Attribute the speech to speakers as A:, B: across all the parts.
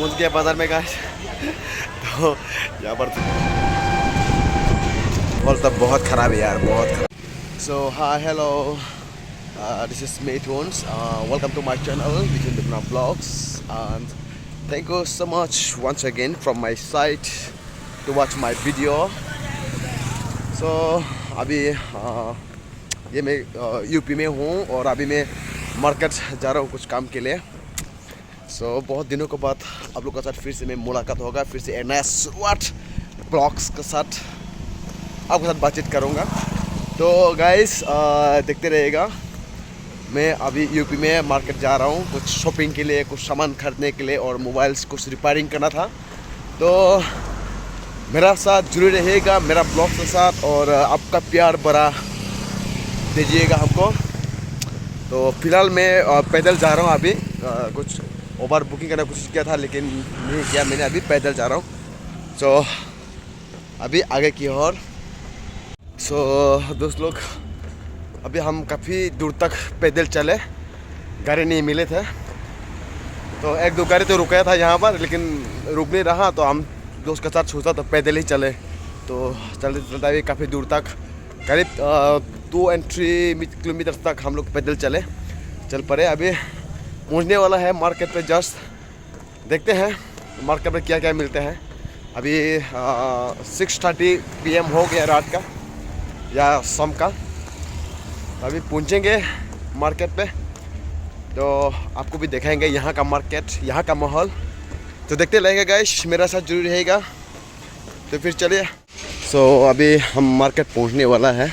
A: पहुंच गया बाजार में गाइस। तो यहाँ पर माहौल तो बहुत ख़राब है यार, बहुत ख़राब। So hi hello, this is मे टोन्स, welcome to my channel vision Dugna vlogs and thank you so much once again from my side to watch my video. So अभी ये मैं यूपी में हूँ और अभी मैं मार्केट जा रहा हूँ कुछ काम के लिए। सो बहुत दिनों के बाद आप लोग के साथ फिर से मैं मुलाकात होगा, फिर से एक नया शुरुआत ब्लॉग्स के साथ आपके साथ बातचीत करूँगा। तो गाइस देखते रहिएगा। मैं अभी यूपी में मार्केट जा रहा हूँ कुछ शॉपिंग के लिए, कुछ सामान खरीदने के लिए और मोबाइल्स कुछ रिपेयरिंग करना था। तो मेरा साथ जुड़े रहिएगा मेरा ब्लॉग के साथ और आपका प्यार बड़ा दीजिएगा हमको। तो फिलहाल मैं पैदल जा रहा हूँ अभी, कुछ ओवर बुकिंग करने की कोशिश किया था लेकिन नहीं किया मैंने, अभी पैदल जा रहा हूँ। सो अभी आगे की ओर। सो दोस्त लोग अभी हम काफ़ी दूर तक पैदल चले, गाड़ी नहीं मिले थे। तो एक दो गाड़ी तो रुकाया था यहाँ पर लेकिन रुक नहीं रहा, तो हम दोस्त के साथ सोचा तो पैदल ही चले। तो चलते चलते अभी काफ़ी दूर तक करीब 2-3 किलोमीटर तक हम लोग पैदल चल पड़े। अभी पहुँचने वाला है मार्केट पे, जस्ट देखते हैं मार्केट में क्या क्या मिलते हैं। अभी 6:30 PM हो गया रात का या शाम का। अभी पहुँचेंगे मार्केट पे तो आपको भी दिखाएंगे यहाँ का मार्केट, यहाँ का माहौल। तो देखते रहेगा गाइस, मेरा साथ जरूर रहेगा। तो फिर चलिए। सो अभी हम मार्केट पहुँचने वाला है,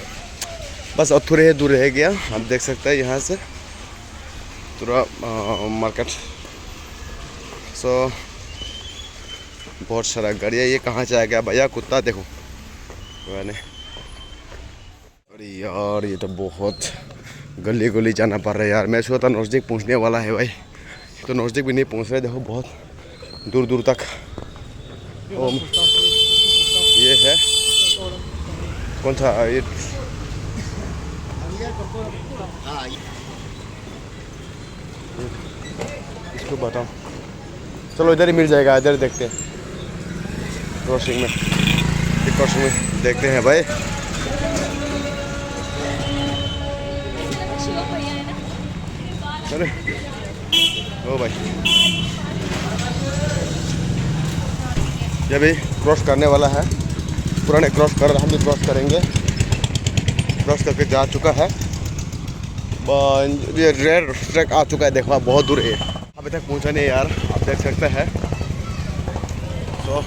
A: बस और थोड़े दूर रह गया। आप देख सकते हैं यहाँ से पूरा मार्केट। सो बहुत सारा गाड़ियाँ, ये कहाँ से आ गया भैया कुत्ता देखो मैंने। अरे यार ये तो बहुत गली गली जाना पड़ रहा है यार। मैं सोचा नज़दीक पहुँचने वाला है भाई, तो नज़दीक भी नहीं पहुँच रहे। देखो बहुत दूर दूर तक। ये है कौन सा ये, इसको बताओ। चलो इधर ही मिल जाएगा, इधर देखते हैं क्रॉसिंग में देखते हैं भाई। चले ओ भाई, ये भी क्रॉस करने वाला है, पुराने क्रॉस कर रहा, हम भी क्रॉस करेंगे। क्रॉस करके जा चुका है, ये रेड ट्रैक आ चुका है। देखो बहुत दूर है, अभी तक पहुंचा नहीं यार, आप देख सकते हैं। तो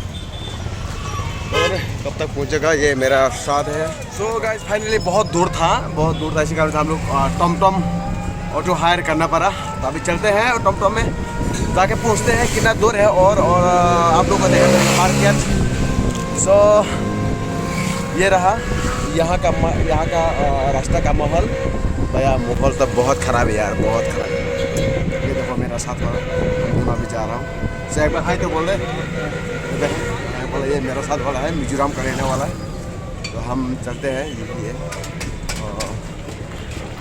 A: कब तक पहुंचेगा ये मेरा साथ है। सो गाइस फाइनली बहुत दूर था इसी कारण से हम लोग टॉम ऑटो हायर करना पड़ा। तो अभी चलते हैं और टॉम में जाके पूछते हैं कितना दूर है और आप लोगों को देखा मार्केट। सो ये रहा यहाँ का रास्ता का माहौल। भैया माहौल तो बहुत ख़राब है यार, बहुत ख़राब है। ये देखो मेरा साथ वाला, मैं अभी जा रहा हूँ। सो एक बार हाई तो बोल रहे, बोला ये मेरा साथ वाला है, मिजोरम का रहने वाला है। तो हम चलते हैं, ये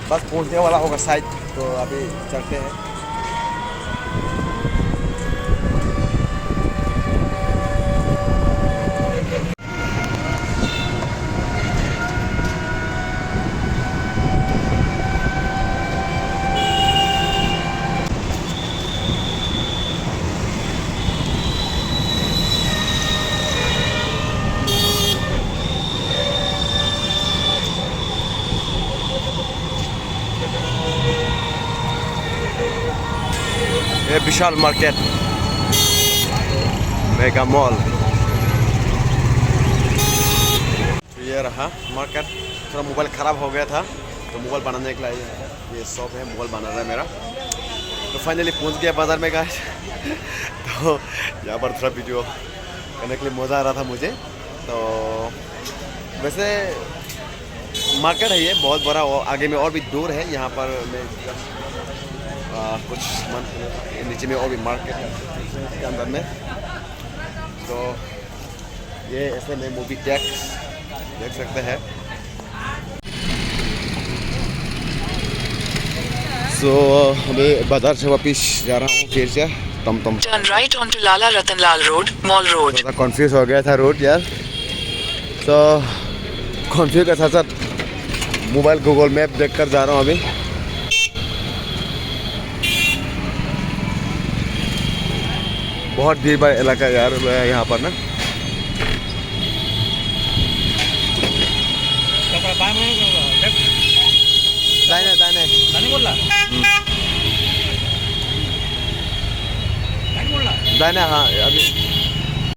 A: बस पहुँचने वाला होगा शायद। तो अभी चलते हैं। ये विशाल मार्केट, मेगा मॉल। तो ये रहा मार्केट। थोड़ा मोबाइल ख़राब हो गया था तो मोबाइल बनाने के लिए ये शॉप है, मोबाइल बना रहा है मेरा। तो फाइनली पहुंच गया बाज़ार में गाइस। तो यहाँ पर थोड़ा वीडियो करने के लिए मज़ा आ रहा था मुझे। तो वैसे मार्केट है ये बहुत बड़ा, आगे में और भी दूर है। यहाँ पर मैं कुछ नीचे में और भी मार्केट है के अंदर में। तो ये ऐसे में मूवी टैक्स देख सकते हैं। सो मैं बाज़ार से वापस जा रहा हूँ फिर से। टमटम।
B: Turn right onto Lala Ratan Lal Road, Mall Road.
A: थोड़ा कंफ्यूज हो गया था रोड यार, तो कंफ्यूज के साथ साथ मोबाइल गूगल मैप देख कर जा रहा हूँ अभी। बहुत भीड़ भाड़ इलाका यार यहाँ पर ना। दाहिने दाहिने दाहिने, हाँ अभी